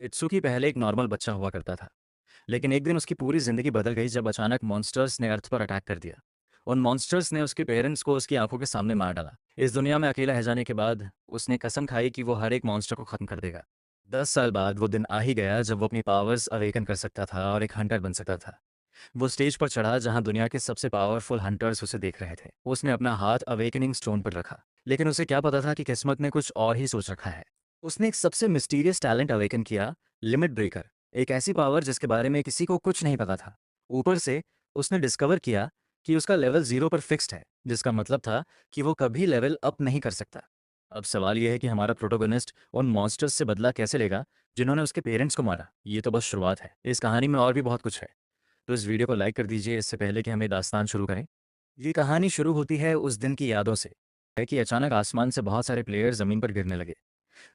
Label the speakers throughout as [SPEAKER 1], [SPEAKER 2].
[SPEAKER 1] इत्सुकी पहले एक नॉर्मल बच्चा हुआ करता था, लेकिन एक दिन उसकी पूरी जिंदगी बदल गई जब अचानक मॉन्स्टर्स ने अर्थ पर अटैक कर दिया। उन मॉन्स्टर्स ने उसके पेरेंट्स को उसकी आंखों के सामने मार डाला। इस दुनिया में अकेला रह जाने के बाद उसने कसम खाई कि वो हर एक मॉन्स्टर को खत्म कर देगा। 10 साल बाद वो दिन आ ही गया जब वो अपनी पावर्स अवेकन कर सकता था और एक हंटर बन सकता था। वो स्टेज पर चढ़ा जहां दुनिया के सबसे पावरफुल हंटर्स उसे देख रहे थे। उसने अपना हाथ अवेकनिंग स्टोन पर रखा, लेकिन उसे क्या पता था कि किस्मत ने कुछ और ही सोच रखा है। उसने एक सबसे मिस्टीरियस टैलेंट अवेकन किया, लिमिट ब्रेकर। एक ऐसी पावर जिसके बारे में किसी को कुछ नहीं पता था। ऊपर से उसने डिस्कवर किया कि उसका लेवल 0 पर फिक्स्ड है, जिसका मतलब था कि वो कभी लेवल अप नहीं कर सकता। अब सवाल यह है कि हमारा प्रोटोगनिस्ट उन मॉन्स्टर्स से बदला कैसे लेगा जिन्होंने उसके पेरेंट्स को मारा। ये तो बस शुरुआत है, इस कहानी में और भी बहुत कुछ है। तो इस वीडियो को लाइक कर दीजिए इससे पहले कि हम ये दास्तान शुरू करें। ये कहानी शुरू होती है उस दिन की यादों से, है कि अचानक आसमान से बहुत सारे प्लेयर्स जमीन पर गिरने लगे।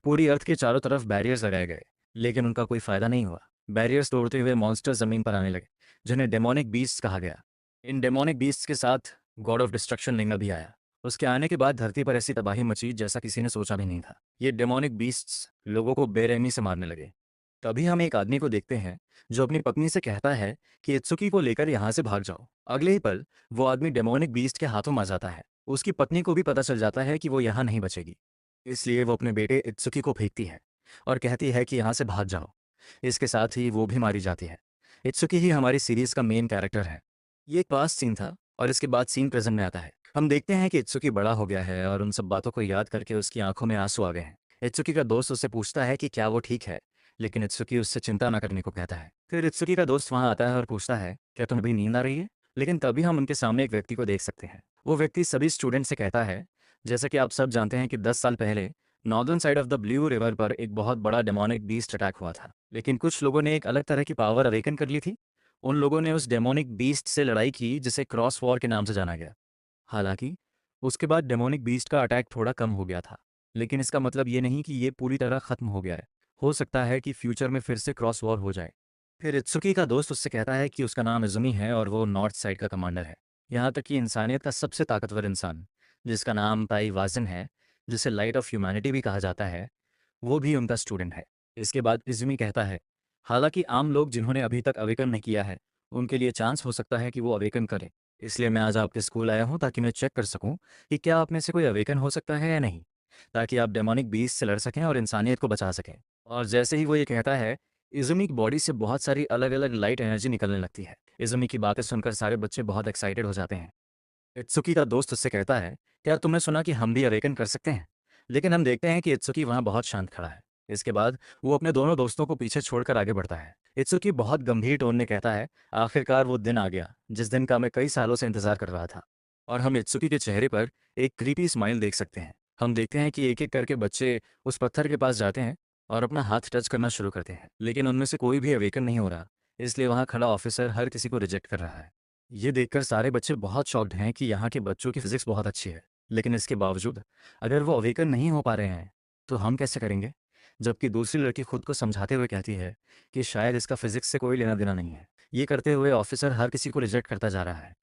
[SPEAKER 1] पूरी अर्थ के चारों तरफ बैरियर्स लगाए गए, लेकिन उनका कोई फायदा नहीं हुआ। बैरियर्स तोड़ते हुए मॉन्स्टर जमीन पर आने लगे, जिन्हें डेमोनिक बीस्ट्स कहा गया। इन डेमोनिक बीस्ट्स के साथ गॉड ऑफ डिस्ट्रक्शन लिंगा भी आया। उसके आने के बाद धरती पर ऐसी तबाही मची जैसा किसी ने सोचा भी नहीं था। ये डेमोनिक बीस्ट्स लोगों को बेरहमी से मारने लगे। तभी हम एक आदमी को देखते हैं जो अपनी पत्नी से कहता है कि इत्सुकी को लेकर यहाँ से भाग जाओ। अगले ही पल वो आदमी डेमोनिक बीस्ट के हाथों मर जाता है। उसकी पत्नी को भी पता चल जाता है कि वो यहाँ नहीं बचेगी, इसलिए वो अपने बेटे इत्सुकी को फेंकती है और कहती है कि यहाँ से भाग जाओ। इसके साथ ही वो भी मारी जाती है। इत्सुकी ही हमारी सीरीज का मेन कैरेक्टर है। ये एक पास्ट सीन था और इसके बाद सीन प्रेजेंट में आता है। हम देखते हैं कि इत्सुकी बड़ा हो गया है और उन सब बातों को याद करके उसकी आंखों में आंसू आ गए हैं। इत्सुकी का दोस्त उससे पूछता है कि क्या वो ठीक है, लेकिन इत्सुकी उससे चिंता न करने को कहता है। फिर इत्सुकी का दोस्त वहां आता है और पूछता है क्या तुम्हें भी नींद आ रही है। लेकिन तभी हम उनके सामने एक व्यक्ति को देख सकते हैं। वो व्यक्ति सभी स्टूडेंट से कहता है, जैसा कि आप सब जानते हैं कि 10 साल पहले northern side of the blue river पर एक बहुत बड़ा डेमोनिक बीस्ट अटैक हुआ था, लेकिन कुछ लोगों ने एक अलग तरह की पावर अवेकन कर ली थी। उन लोगों ने उस डेमोनिक बीस्ट से लड़ाई की जिसे क्रॉस वॉर के नाम से जाना गया। हालांकि उसके बाद डेमोनिक बीस्ट का अटैक थोड़ा कम हो गया था, लेकिन इसका मतलब ये नहीं कि ये पूरी तरह खत्म हो गया है। हो सकता है कि फ्यूचर में फिर से क्रॉस वॉर हो जाए। फिर इत्सुकी का दोस्त उससे कहता है कि उसका नाम इजुमी है और वो नॉर्थ साइड का कमांडर है। यहाँ तक कि इंसानियत का सबसे ताकतवर इंसान, जिसका नाम ताई वाजन है, जिसे लाइट ऑफ ह्यूमैनिटी भी कहा जाता है, वो भी उनका स्टूडेंट है। इसके बाद इजुमी कहता है, हालांकि आम लोग जिन्होंने अभी तक अवेकन नहीं किया है, उनके लिए चांस हो सकता है कि वो अवेकन करें। इसलिए मैं आज आपके स्कूल आया हूँ ताकि मैं चेक कर सकूं कि क्या आप में से कोई अवेकन हो सकता है या नहीं, ताकि आप डेमोनिक बीस्ट से लड़ सकें और इंसानियत को बचा सकें। और जैसे ही वो ये कहता है, इजुमी की बॉडी से बहुत सारी अलग अलग लाइट एनर्जी निकलने लगती है। इजुमी की बातें सुनकर सारे बच्चे बहुत एक्साइटेड हो जाते हैं। इत्सुकी का दोस्त उससे कहता है, क्या तुमने सुना कि हम भी अवेकन कर सकते हैं। लेकिन हम देखते हैं कि इत्सुकी वहाँ बहुत शांत खड़ा है। इसके बाद वो अपने दोनों दोस्तों को पीछे छोड़कर आगे बढ़ता है। इत्सुकी बहुत गंभीर टोन में कहता है, आखिरकार वो दिन आ गया जिस दिन का मैं कई सालों से इंतजार कर रहा था। और हम इत्सुकी के चेहरे पर एक क्रीपी स्माइल देख सकते हैं। हम देखते हैं कि एक एक करके बच्चे उस पत्थर के पास जाते हैं और अपना हाथ टच करना शुरू करते हैं, लेकिन उनमें से कोई भी अवेकन नहीं हो रहा। इसलिए वहाँ खड़ा ऑफिसर हर किसी को रिजेक्ट कर रहा है। ये देखकर सारे बच्चे बहुत शॉक्ड हैं कि यहाँ के बच्चों की फिजिक्स बहुत अच्छी है, लेकिन इसके बावजूद अगर वो अवेकन नहीं हो पा रहे हैं तो हम कैसे करेंगे। जबकि दूसरी लड़की खुद को समझाते हुए कहती है कि शायद इसका फिजिक्स से कोई लेना देना नहीं है। ये करते हुए ऑफिसर हर किसी को रिजेक्ट करता जा रहा है।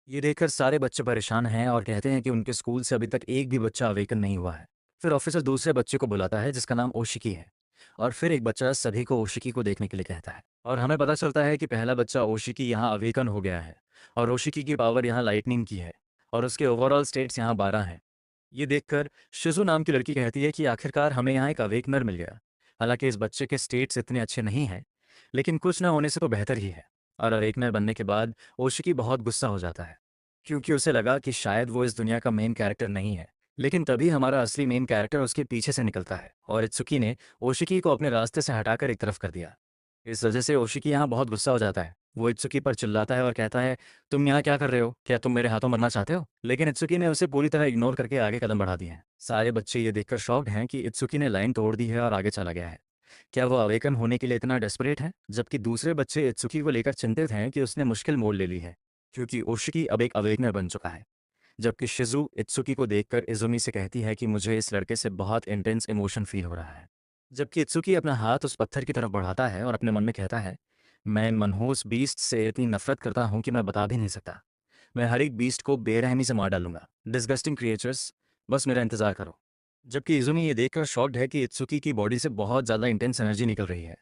[SPEAKER 1] ये देखकर सारे बच्चे परेशान हैं और कहते हैं कि उनके स्कूल से अभी तक एक भी बच्चा अवेकन नहीं हुआ है। फिर ऑफिसर दूसरे बच्चे को बुलाता है जिसका नाम ओशिकी है, और फिर एक बच्चा सभी को ओशिकी को देखने के लिए कहता है। और हमें पता चलता है कि पहला बच्चा ओशिकी यहाँ अवेकन हो गया है, और ओशिकी की पावर यहाँ लाइटनिंग की है, और उसके ओवरऑल स्टेट्स यहाँ 12 हैं। ये देखकर शिजु नाम की लड़की कहती है कि आखिरकार हमें यहाँ एक अवेकनर मिल गया। हालांकि इस बच्चे के स्टेट्स इतने अच्छे नहीं हैं, लेकिन कुछ ना होने से तो बेहतर ही है। और अवेकनर बनने के बाद ओशिकी बहुत गुस्सा हो जाता है, क्योंकि उसे लगा कि शायद वो इस दुनिया का मेन कैरेक्टर नहीं है। लेकिन तभी हमारा असली मेन कैरेक्टर उसके पीछे से निकलता है और इत्सुकी ने ओशिकी को अपने रास्ते से हटाकर एक तरफ कर दिया। इस वजह से ओशिकी यहाँ बहुत गुस्सा हो जाता है। वो इत्सुकी पर चिल्लाता है और कहता है, तुम यहाँ क्या कर रहे हो, क्या तुम मेरे हाथों मरना चाहते हो। लेकिन इत्सुकी ने उसे पूरी तरह इग्नोर करके आगे कदम बढ़ा दिए हैं। सारे बच्चे ये देखकर शॉक्ड हैं कि इत्सुकी ने लाइन तोड़ दी है और आगे चला गया है। क्या वो अवेकन होने के लिए इतना डेस्परेट है। जबकि दूसरे बच्चे इत्सुकी को लेकर चिंतित हैं कि उसने मुश्किल मोड़ ले ली है, क्योंकि ओशिकी अब एक अवेकनर बन चुका है। जबकि शिजु इत्सुकी को देखकर इजुमी से कहती है कि मुझे इस लड़के से बहुत इंटेंस इमोशन फील हो रहा है। जबकि इत्सुकी अपना हाथ उस पत्थर की तरफ बढ़ाता है और अपने मन में कहता है, मैं इन मनहूस बीस्ट से इतनी नफरत करता हूँ कि मैं बता भी नहीं सकता। मैं हर एक बीस्ट को बेरहमी से मार डालूंगा। डिस्गस्टिंग क्रिएचर्स, बस मेरा इंतजार करो। जबकि इज़ुमी ये देखकर शॉक्ड है कि इत्सुकी की बॉडी से बहुत ज़्यादा इंटेंस एनर्जी निकल रही है।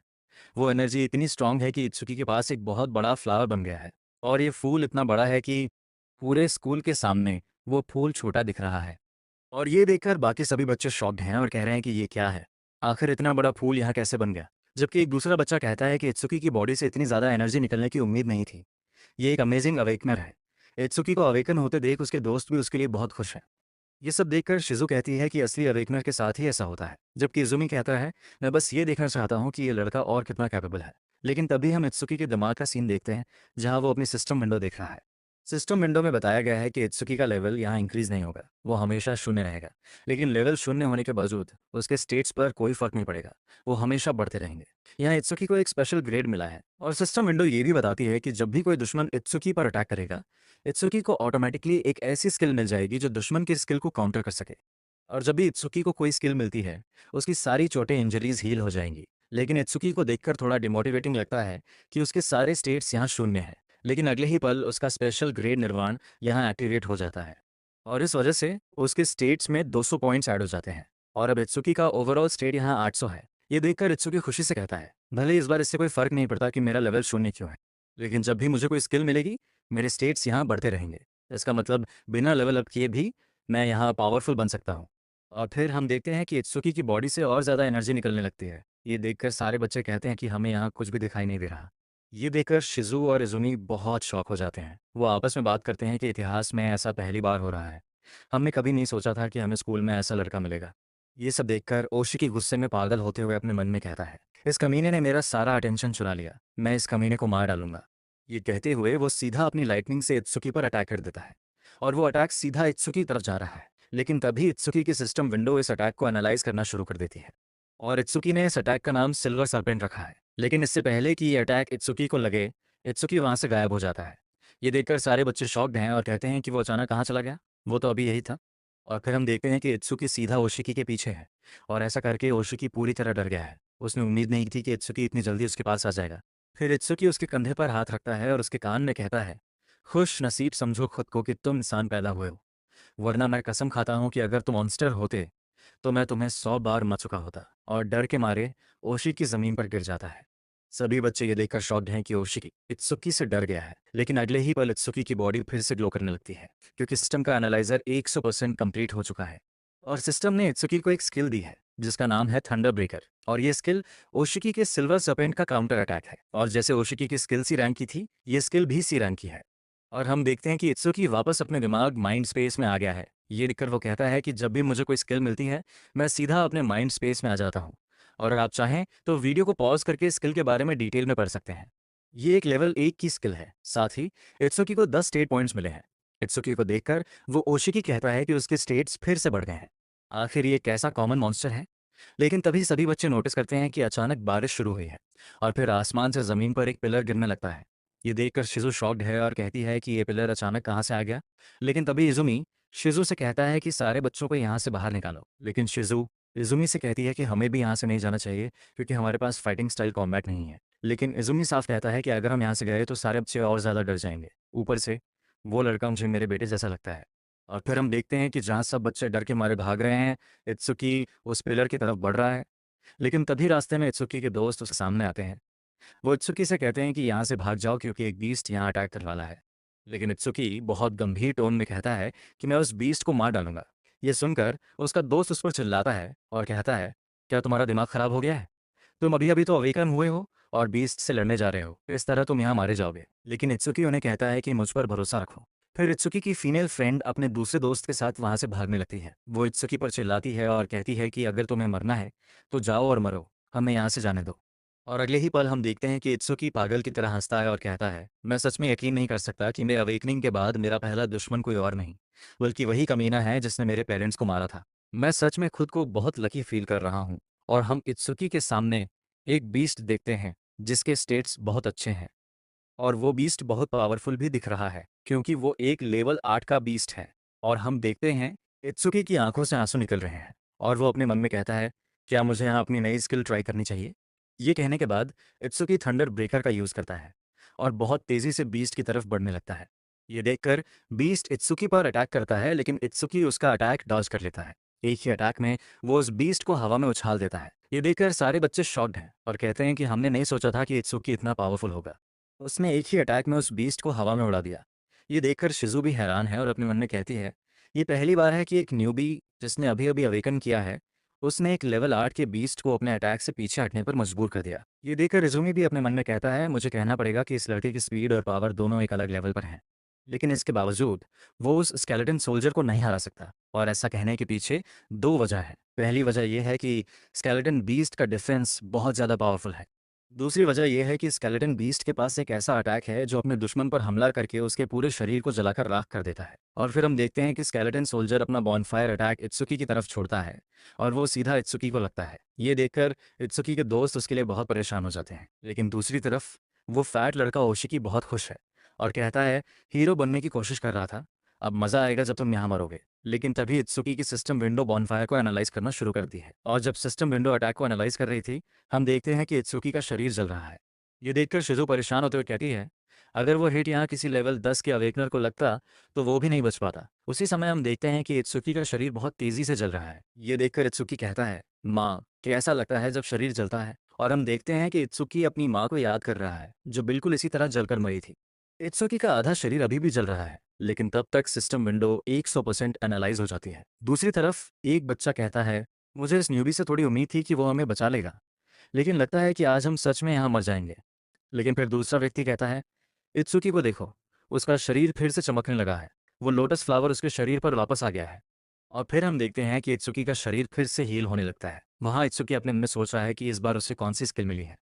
[SPEAKER 1] वो एनर्जी इतनी स्ट्रांग है कि इत्सुकी के पास एक बहुत बड़ा फ्लावर बन गया है और ये फूल इतना बड़ा है कि पूरे स्कूल के सामने वो फूल छोटा दिख रहा है। और ये देखकर बाकी सभी बच्चे शॉक्ड हैं और कह रहे हैं कि ये क्या है? आखिर इतना बड़ा फूल यहाँ कैसे बन गया? जबकि एक दूसरा बच्चा कहता है कि इत्सुकी की बॉडी से इतनी ज़्यादा एनर्जी निकलने की उम्मीद नहीं थी। ये एक अमेजिंग अवेकनर है। इत्सुकी को अवेकन होते देख उसके दोस्त भी उसके लिए बहुत खुश हैं। ये सब देखकर शिज़ु कहती है कि असली अवेकनर के साथ ही ऐसा होता है। जबकि इज़ुमी कहता है, मैं बस ये देखना चाहता हूँ कि ये लड़का और कितना कैपेबल है। लेकिन तभी हम इत्सुकी के दिमाग का सीन देखते हैं, जहाँ वो अपनी सिस्टम विंडो देख रहा है। सिस्टम विंडो में बताया गया है कि इत्सुकी का लेवल यहाँ इंक्रीज़ नहीं होगा, वो हमेशा शून्य रहेगा। लेकिन लेवल शून्य होने के बावजूद उसके स्टेट्स पर कोई फ़र्क नहीं पड़ेगा, वो हमेशा बढ़ते रहेंगे। यहाँ इत्सुकी को एक स्पेशल ग्रेड मिला है और सिस्टम विंडो ये भी बताती है कि जब भी कोई दुश्मन इत्सुकी पर अटैक करेगा, इत्सुकी को ऑटोमेटिकली एक ऐसी स्किल मिल जाएगी जो दुश्मन की स्किल को काउंटर कर सके। और जब भी इत्सुकी को कोई स्किल मिलती है, उसकी सारी चोटें इंजरीज हील हो जाएंगी। लेकिन इत्सुकी को देखकर थोड़ा डिमोटिवेटिंग लगता है कि उसके सारे स्टेट्स यहाँ शून्य हैं। लेकिन अगले ही पल उसका स्पेशल ग्रेड निर्वाण यहाँ एक्टिवेट हो जाता है और इस वजह से उसके स्टेट्स में 200 पॉइंट्स ऐड हो जाते हैं और अब इत्सुकी का ओवरऑल स्टेट यहाँ 800 है। ये देखकर इत्सुकी खुशी से कहता है, भले इस बार इससे कोई फर्क नहीं पड़ता कि मेरा लेवल शून्य क्यों है, लेकिन जब भी मुझे कोई स्किल मिलेगी मेरे स्टेट्स यहाँ बढ़ते रहेंगे। इसका मतलब बिना लेवल अप किए भी मैं यहाँ पावरफुल बन सकता हूँ। और फिर हम देखते हैं कि इत्सुकी की बॉडी से और ज़्यादा एनर्जी निकलने लगती है। ये देखकर सारे बच्चे कहते हैं कि हमें यहाँ कुछ भी दिखाई नहीं दे रहा। ये देखकर शिज़ू और इज़ुमी बहुत शॉक हो जाते हैं। वो आपस में बात करते हैं कि इतिहास में ऐसा पहली बार हो रहा है। हमने कभी नहीं सोचा था कि हमें स्कूल में ऐसा लड़का मिलेगा। ये सब देखकर ओशिकी गुस्से में पागल होते हुए अपने मन में कहता है, इस कमीने ने मेरा सारा अटेंशन चुरा लिया, मैं इस कमीने को मार डालूंगा। ये कहते हुए वो सीधा अपनी लाइटनिंग से इत्सुकी पर अटैक कर देता है और वो अटैक सीधा इत्सुकी की तरफ जा रहा है। लेकिन तभी इत्सुकी की सिस्टम विंडो इस अटैक को एनालाइज करना शुरू कर देती है और इत्सुकी ने इस अटैक का नाम सिल्वर सरपेंट रखा है। लेकिन इससे पहले कि ये अटैक इत्सुकी को लगे, इत्सुकी वहां से गायब हो जाता है। ये देखकर सारे बच्चे शॉक्ड हैं और कहते हैं कि वो अचानक कहाँ चला गया, वो तो अभी यही था। और फिर हम देखते हैं कि इत्सुकी सीधा ओशिकी के पीछे है और ऐसा करके ओशिकी पूरी तरह डर गया है। उसने उम्मीद नहीं थी कि इत्सुकी इतनी जल्दी उसके पास आ जाएगा। फिर इत्सुकी उसके कंधे पर हाथ रखता है और उसके कान में कहता है, खुश नसीब समझो खुद को कि तुम इंसान पैदा हुए हो, वरना मैं कसम खाता हूँ कि अगर तुम मॉन्स्टर होते तो मैं तुम्हें 100 बार मर चुका होता। और डर के मारे ओशिकी जमीन पर गिर जाता है। सभी बच्चे ये देखकर शॉक्ड हैं कि ओशिकी इत्सुकी से डर गया है। लेकिन अगले ही पल इत्सुकी की बॉडी फिर से ग्लो करने लगती है क्योंकि सिस्टम का एनालाइजर 100% कंप्लीट हो चुका है और सिस्टम ने इत्सुकी को एक स्किल दी है जिसका नाम है थंडर ब्रेकर। और ये स्किल ओशिकी के सिल्वर सर्पेंट का काउंटर अटैक है और जैसे ओशिकी की स्किल सी रैंक की थी, ये स्किल भी सी रैंक की है। और हम देखते हैं कि इत्सुकी वापस अपने दिमाग माइंड स्पेस में आ गया है। ये देखकर वो कहता है कि जब भी मुझे कोई स्किल मिलती है, मैं सीधा अपने माइंड स्पेस में आ जाता हूँ। और अगर आप चाहें तो वीडियो को पॉज करके स्किल के बारे में डिटेल में पढ़ सकते हैं। ये एक लेवल 1 की स्किल है। साथ ही इत्सुकी को 10 स्टेट पॉइंट्स मिले हैं। इत्सुकी को देखकर वो ओशिकी कहता है कि उसके स्टेट्स फिर से बढ़ गए हैं। आखिर ये कैसा कॉमन मॉन्स्टर है? लेकिन तभी सभी बच्चे नोटिस करते हैं कि अचानक बारिश शुरू हुई है और फिर आसमान से जमीन पर एक पिलर गिरने लगता है। ये देखकर शिजु शॉक्ड है और कहती है कि ये पिलर अचानक कहाँ से आ गया। लेकिन तभी इजुमी शिजु से कहता है कि सारे बच्चों को यहाँ से बाहर निकालो। लेकिन शिजु इजुमी से कहती है कि हमें भी यहाँ से नहीं जाना चाहिए क्योंकि हमारे पास फाइटिंग स्टाइल कॉम्बैट नहीं है। लेकिन इजुमी साफ कहता है कि अगर हम यहाँ से गए तो सारे बच्चे और ज़्यादा डर जाएंगे। ऊपर से वो लड़का मुझे मेरे बेटे जैसा लगता है। और फिर हम देखते हैं कि जहाँ सब बच्चे डर के मारे भाग रहे हैं, इत्सुकी उस पिलर की तरफ बढ़ रहा है। लेकिन तभी रास्ते में इत्सुकी के दोस्त उसके सामने आते हैं। वो इत्सुकी से कहते हैं कि यहाँ से भाग जाओ क्योंकि एक बीस्ट यहाँ अटैक करने वाला है। लेकिन इत्सुकी बहुत गंभीर टोन में कहता है कि मैं उस बीस्ट को मार डालूंगा। ये सुनकर उसका दोस्त उस पर चिल्लाता है और कहता है, क्या तुम्हारा दिमाग खराब हो गया है? तुम अभी अभी तो अवेकन हुए हो और बीस्ट से लड़ने जा रहे हो, इस तरह तुम यहाँ मारे जाओगे। लेकिन इत्सुकी उन्हें कहता है कि मुझ पर भरोसा रखो। फिर इत्सुकी की फीमेल फ्रेंड अपने दूसरे दोस्त के साथ वहां से भागने लगती है। वो इत्सुकी पर चिल्लाती है और कहती है कि अगर तुम्हें मरना है तो जाओ और मरो, हमें यहाँ से जाने दो। और अगले ही पल हम देखते हैं कि इत्सुकी पागल की तरह हंसता है और कहता है, मैं सच में यकीन नहीं कर सकता कि मेरे अवेकनिंग के बाद मेरा पहला दुश्मन कोई और नहीं बल्कि वही कमीना है जिसने मेरे पेरेंट्स को मारा था। मैं सच में खुद को बहुत लकी फील कर रहा हूँ। और हम इत्सुकी के सामने एक बीस्ट देखते हैं जिसके स्टेट्स बहुत अच्छे हैं और वो बीस्ट बहुत पावरफुल भी दिख रहा है क्योंकि वो एक लेवल 8 का बीस्ट है। और हम देखते हैं इत्सुकी की आंखों से आंसू निकल रहे हैं और वो अपने मन में कहता है, क्या मुझे यहाँ अपनी नई स्किल ट्राई करनी चाहिए? ये कहने के बाद इत्सुकी थंडर ब्रेकर का यूज़ करता है और बहुत तेज़ी से बीस्ट की तरफ बढ़ने लगता है। ये देखकर बीस्ट इत्सुकी पर अटैक करता है लेकिन इत्सुकी उसका अटैक डॉज कर लेता है एक ही अटैक में वो उस बीस्ट को हवा में उछाल देता है। ये देखकर सारे बच्चे शॉक्ड हैं और कहते हैं कि हमने नहीं सोचा था कि इत्सुकी इतना पावरफुल होगा। उसने एक ही अटैक में उस बीस्ट को हवा में उड़ा दिया। ये देखकर शिजू भी हैरान है और अपने मन में कहती है, ये पहली बार है कि एक न्यूबी जिसने अभी अभी अवेकन किया है, उसने एक लेवल 8 के बीस्ट को अपने अटैक से पीछे हटने पर मजबूर कर दिया। ये देखकर रिजुमी भी अपने मन में कहता है, मुझे कहना पड़ेगा कि इस लड़के की स्पीड और पावर दोनों एक अलग लेवल पर हैं। लेकिन इसके बावजूद वो उस स्केलेटन सोल्जर को नहीं हरा सकता, और ऐसा कहने के पीछे दो वजह है। पहली वजह यह है कि स्केलेटन बीस्ट का डिफेंस बहुत ज़्यादा पावरफुल है। दूसरी वजह यह है कि स्केलेटन बीस्ट के पास एक ऐसा अटैक है जो अपने दुश्मन पर हमला करके उसके पूरे शरीर को जलाकर राख कर देता है। और फिर हम देखते हैं कि स्केलेटन सोल्जर अपना बॉनफायर अटैक इत्सुकी की तरफ छोड़ता है और वो सीधा इत्सुकी को लगता है। ये देखकर इत्सुकी के दोस्त उसके लिए बहुत परेशान हो जाते हैं। लेकिन दूसरी तरफ वो फैट लड़का ओशिकी बहुत खुश है और कहता है, हीरो बनने की कोशिश कर रहा था, अब मज़ा आएगा जब तुम यहाँ मरोगे। लेकिन तभी इत्सुकी की सिस्टम विंडो बॉनफायर को एनालाइज करना शुरू करती है, और जब सिस्टम विंडो अटैक को एनालाइज कर रही थी, हम देखते हैं कि इत्सुकी का शरीर जल रहा है। ये देखकर शिजू परेशान होते हुए कहती है, अगर वो हिट यहाँ किसी लेवल 10 के अवेकनर को लगता तो वो भी नहीं बच पाता। उसी समय हम देखते हैं कि इत्सुकी का शरीर बहुत तेजी से जल रहा है। ये देखकर इत्सुकी कहता है, माँ कैसा लगता है जब शरीर जलता है। और हम देखते हैं कि इत्सुकी अपनी माँ को याद कर रहा है जो बिल्कुल इसी तरह जलकर मरी थी। इत्सुकी का आधा शरीर अभी भी जल रहा है, लेकिन तब तक सिस्टम विंडो 100% एनालाइज हो जाती है। दूसरी तरफ एक बच्चा कहता है, मुझे इस न्यूबी से थोड़ी उम्मीद थी कि वो हमें बचा लेगा, लेकिन लगता है कि आज हम सच में यहाँ मर जाएंगे। लेकिन फिर दूसरा व्यक्ति कहता है, इत्सुकी को देखो, उसका शरीर फिर से चमकने लगा है, वो लोटस फ्लावर उसके शरीर पर वापस आ गया है। और फिर हम देखते हैं कि इत्सुकी का शरीर फिर से हील होने लगता है। वहाँ इत्सुकी अपने मन में सोच रहा है कि इस बार उसे कौन सी स्किल मिली है।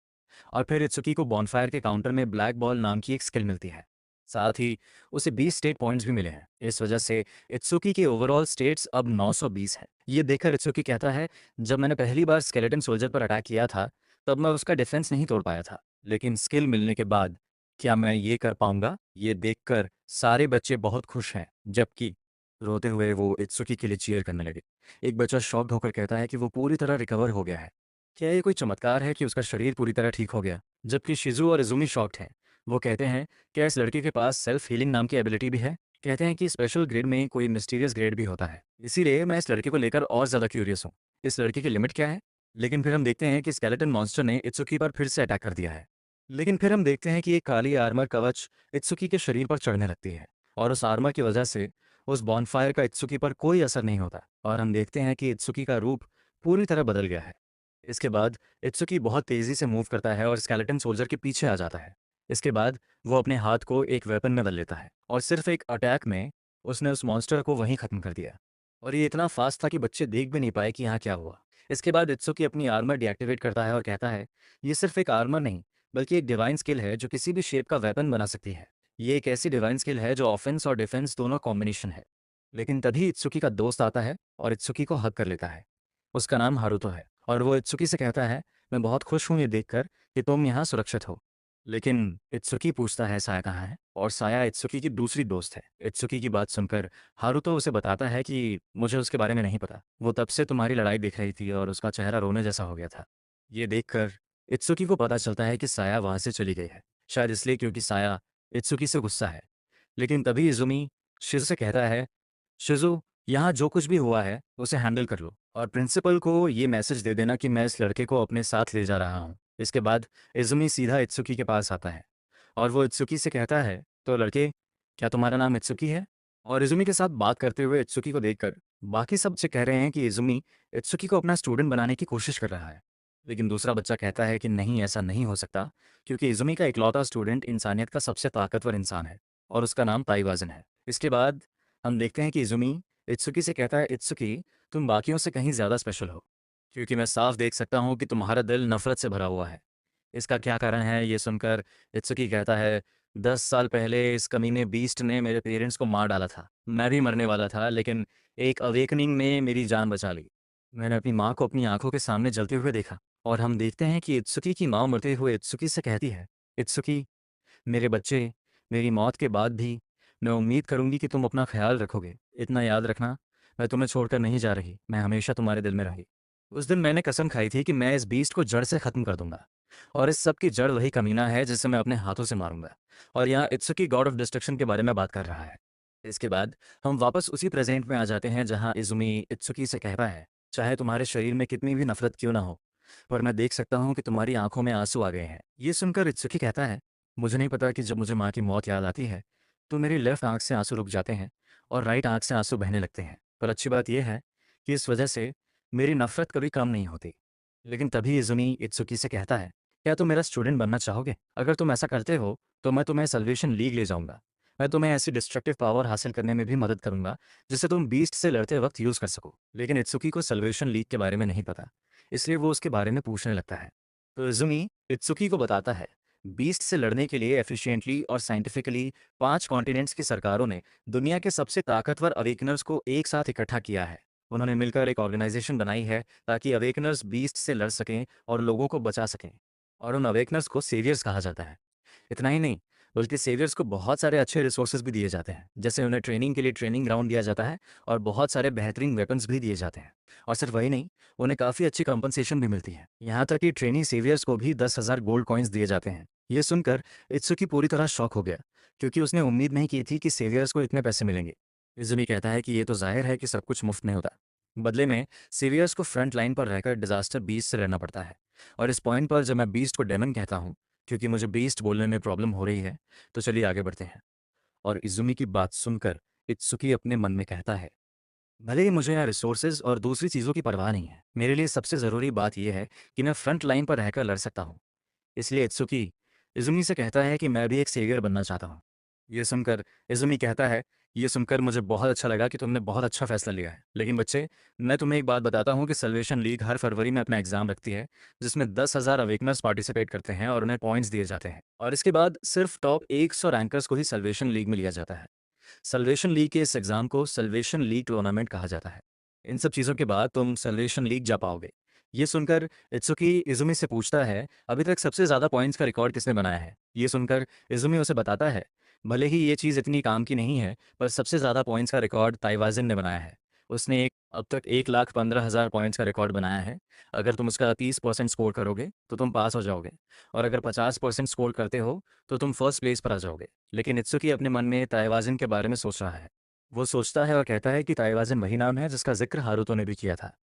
[SPEAKER 1] और फिर इत्सुकी को बॉनफायर के काउंटर में ब्लैक बॉल नाम की एक स्किल मिलती है। साथ ही उसे 20 स्टेट पॉइंट्स भी मिले हैं। इस वजह से इत्सुकी के ओवरऑल स्टेट्स अब 920 हैं। ये देखकर इत्सुकी कहता है, जब मैंने पहली बार स्केलेटन सोल्जर पर अटैक किया था तब मैं उसका डिफेंस नहीं तोड़ पाया था, लेकिन स्किल मिलने के बाद क्या मैं ये कर पाऊंगा? ये देखकर सारे बच्चे बहुत खुश हैं, जबकि रोते हुए वो इत्सुकी के लिए चीयर करने लगे। एक बच्चा शॉक्ड होकर कहता है कि वो पूरी तरह रिकवर हो गया है। क्या ये कोई चमत्कार है कि उसका शरीर पूरी तरह ठीक हो गया? जबकि शिजू और इजुमी शॉक्ड हैं। वो कहते हैं, क्या इस लड़के के पास सेल्फ हीलिंग नाम की एबिलिटी भी है? कहते हैं कि स्पेशल ग्रेड में कोई मिस्टीरियस ग्रेड भी होता है। इसीलिए मैं इस लड़के को लेकर और ज़्यादा क्यूरियस हूँ। इस लड़के की लिमिट क्या है? लेकिन फिर हम देखते हैं कि स्केलेटन मॉन्स्टर ने इत्सुकी पर फिर से अटैक कर दिया है। लेकिन फिर हम देखते हैं कि एक काली आर्मर कवच इत्सुकी के शरीर पर चढ़ने लगती है, और उस आर्मर की वजह से उस बॉनफायर का इत्सुकी पर कोई असर नहीं होता, और हम देखते हैं कि इत्सुकी का रूप पूरी तरह बदल गया है। इसके बाद इत्सुकी बहुत तेज़ी से मूव करता है और स्केलेटन सोल्जर के पीछे आ जाता है। इसके बाद वो अपने हाथ को एक वेपन में बदल लेता है और सिर्फ एक अटैक में उसने उस मॉन्स्टर को वहीं ख़त्म कर दिया। और ये इतना फास्ट था कि बच्चे देख भी नहीं पाए कि यहाँ क्या हुआ। इसके बाद इत्सुकी अपनी आर्मर डीएक्टिवेट करता है और कहता है, ये सिर्फ एक आर्मर नहीं, बल्कि एक डिवाइन स्किल है जो किसी भी शेप का वेपन बना सकती है। ये एक ऐसी डिवाइन स्किल है जो ऑफेंस और डिफेंस दोनों कॉम्बिनेशन है। लेकिन तभी इत्सुकी का दोस्त आता है और इत्सुकी को हग कर लेता है। उसका नाम हारुतो है, और वो इत्सुकी से कहता है, मैं बहुत खुश हूँ ये देखकर कि तुम यहाँ सुरक्षित हो। लेकिन इत्सुकी पूछता है, साया कहाँ है? और साया इत्सुकी की दूसरी दोस्त है। इत्सुकी की बात सुनकर हारुतो उसे बताता है कि मुझे उसके बारे में नहीं पता, वो तब से तुम्हारी लड़ाई देख रही थी और उसका चेहरा रोने जैसा हो गया था। ये देखकर इत्सुकी को पता चलता है कि साया वहाँ से चली गई है, शायद इसलिए क्योंकि साया इत्सुकी से गुस्सा है। लेकिन तभी इजुमी शिज़ु से कहता है, शिज़ु, यहाँ जो कुछ भी हुआ है उसे हैंडल कर लो, और प्रिंसिपल को ये मैसेज दे देना कि मैं इस लड़के को अपने साथ ले जा रहा हूँ। इसके बाद इजुमी सीधा इत्सुकी के पास आता है और वो इत्सुकी से कहता है, तो लड़के, क्या तुम्हारा नाम इत्सुकी है? और इजुमी के साथ बात करते हुए इत्सुकी को देखकर बाकी सब बच्चे कह रहे हैं कि इजुमी इत्सुकी को अपना स्टूडेंट बनाने की कोशिश कर रहा है। लेकिन दूसरा बच्चा कहता है कि नहीं, ऐसा नहीं हो सकता, क्योंकि इजुमी का इकलौता स्टूडेंट इंसानियत का सबसे ताकतवर इंसान है और उसका नाम ताइवाजन है। इसके बाद हम देखते हैं कि इजुमी इत्सुकी से कहता है, इत्सुकी, तुम बाकियों से कहीं ज़्यादा स्पेशल हो, क्योंकि मैं साफ देख सकता हूँ कि तुम्हारा दिल नफरत से भरा हुआ है। इसका क्या कारण है? ये सुनकर इत्सुकी कहता है, 10 साल पहले इस कमीने बीस्ट ने मेरे पेरेंट्स को मार डाला था। मैं भी मरने वाला था, लेकिन एक अवेकनिंग ने मेरी जान बचा ली। मैंने अपनी माँ को अपनी आंखों के सामने जलते हुए देखा। और हम देखते हैं कि इत्सुकी की माँ मरते हुए इत्सुकी से कहती है, इत्सुकी, मेरे बच्चे, मेरी मौत के बाद भी मैं उम्मीद करूंगी कि तुम अपना ख्याल रखोगे। इतना याद रखना, मैं तुम्हें छोड़कर नहीं जा रही, मैं हमेशा तुम्हारे दिल में रही। उस दिन मैंने कसम खाई थी कि मैं इस बीस्ट को जड़ से ख़त्म कर दूंगा, और इस सब की जड़ वही कमीना है जिसे मैं अपने हाथों से मारूंगा। और यहाँ इत्सुकी गॉड ऑफ डिस्ट्रक्शन के बारे में बात कर रहा है। इसके बाद हम वापस उसी प्रेजेंट में आ जाते हैं जहाँ इजुमी इत्सुकी से कहता है, चाहे तुम्हारे शरीर में कितनी भी नफरत क्यों ना हो, पर मैं देख सकता हूँ कि तुम्हारी आंखों में आंसू आ गए हैं। ये सुनकर इत्सुकी कहता है, मुझे नहीं पता कि जब मुझे माँ की मौत याद आती है तो मेरी लेफ्ट आंख से आंसू रुक जाते हैं और राइट आंख से आंसू बहने लगते हैं, पर अच्छी बात यह है कि इस वजह से मेरी नफरत कभी कम नहीं होती। लेकिन तभी इजुमी इत्सुकी से कहता है, क्या तुम मेरा स्टूडेंट बनना चाहोगे? अगर तुम ऐसा करते हो तो मैं तुम्हें सल्वेशन लीग ले जाऊंगा। मैं तुम्हें ऐसी डिस्ट्रक्टिव पावर हासिल करने में भी मदद करूंगा जिससे तुम बीस्ट से लड़ते वक्त यूज़ कर सको। लेकिन इत्सुकी को सल्वेशन लीग के बारे में नहीं पता, इसलिए वो उसके बारे में पूछने लगता है। तो इजुमी इत्सुकी को बताता है, बीस्ट से लड़ने के लिए एफिशिएंटली और साइंटिफिकली 5 कॉन्टिनेंट्स की सरकारों ने दुनिया के सबसे ताकतवर अवेकनर्स को एक साथ इकट्ठा किया है। उन्होंने मिलकर एक ऑर्गेनाइजेशन बनाई है ताकि अवेकनर्स बीस्ट से लड़ सकें और लोगों को बचा सकें। और उन अवेकनर्स को सेवियर्स कहा जाता है। इतना ही नहीं, बल्कि सेवियर्स को बहुत सारे अच्छे रिसोर्सेज भी दिए जाते हैं, जैसे उन्हें ट्रेनिंग के लिए ट्रेनिंग ग्राउंड दिया जाता है और बहुत सारे बेहतरीन वेपन्स भी दिए जाते हैं। और सिर्फ वही नहीं, उन्हें काफ़ी अच्छी कंपनसेशन भी मिलती है। यहाँ तक कि ट्रेनिंग सेवियर्स को भी 10,000 गोल्ड कॉइन्स दिए जाते हैं। ये सुनकर इत्सुकी पूरी तरह शॉक हो गया, क्योंकि उसने उम्मीद नहीं की थी कि सेवियर्स को इतने पैसे मिलेंगे। इजुमी कहता है कि ये तो जाहिर है कि सब कुछ मुफ्त नहीं होता। बदले में सेवियर्स को फ्रंट लाइन पर रहकर डिजास्टर बीस्ट से लड़ना पड़ता है। और इस पॉइंट पर जब मैं बीस्ट को डेमन कहता हूँ, क्योंकि मुझे बीस्ट बोलने में प्रॉब्लम हो रही है, तो चलिए आगे बढ़ते हैं। और इजुमी की बात सुनकर इत्सुकी अपने मन में कहता है, भले ही मुझे यहाँ रिसोर्सेज और दूसरी चीज़ों की परवाह नहीं है, मेरे लिए सबसे ज़रूरी बात यह है कि मैं फ्रंट लाइन पर रहकर लड़ सकता हूँ। इसलिए इत्सुकी इजुमी से कहता है कि मैं भी एक सेवियर बनना चाहता हूँ। ये सुनकर इजुमी कहता है, ये सुनकर मुझे बहुत अच्छा लगा कि तुमने बहुत अच्छा फैसला लिया है। लेकिन बच्चे, मैं तुम्हें एक बात बताता हूँ कि सल्वेशन लीग हर फरवरी में अपना एग्जाम रखती है, जिसमें 10,000 अवेकनर्स पार्टिसिपेट करते हैं और उन्हें पॉइंट्स दिए जाते हैं। और इसके बाद सिर्फ टॉप 100 रैंकर्स को ही सल्वेशन लीग में लिया जाता है। सल्वेशन लीग के इस एग्जाम को सल्वेशन लीग टूर्नामेंट कहा जाता है। इन सब चीज़ों के बाद तुम सल्वेशन लीग जा पाओगे। ये सुनकर इत्सुकी इजुमी से पूछता है, अभी तक सबसे ज़्यादा पॉइंट्स का रिकॉर्ड किसने बनाया है? ये सुनकर इजुमी उसे बताता है, भले ही ये चीज़ इतनी काम की नहीं है, पर सबसे ज़्यादा पॉइंट्स का रिकॉर्ड ताइवाज़न ने बनाया है। उसने अब तक 1,15,000 पॉइंट्स का रिकॉर्ड बनाया है। अगर तुम उसका 30% स्कोर करोगे तो तुम पास हो जाओगे, और अगर 50% स्कोर करते हो तो तुम फर्स्ट प्लेस पर आ जाओगे। लेकिन इत्सुकी अपने मन में ताइवाज़न के बारे में सोच रहा है। वो सोचता है और कहता है कि ताइवाज़न वही नाम है जिसका जिक्र हारुतो ने भी किया था,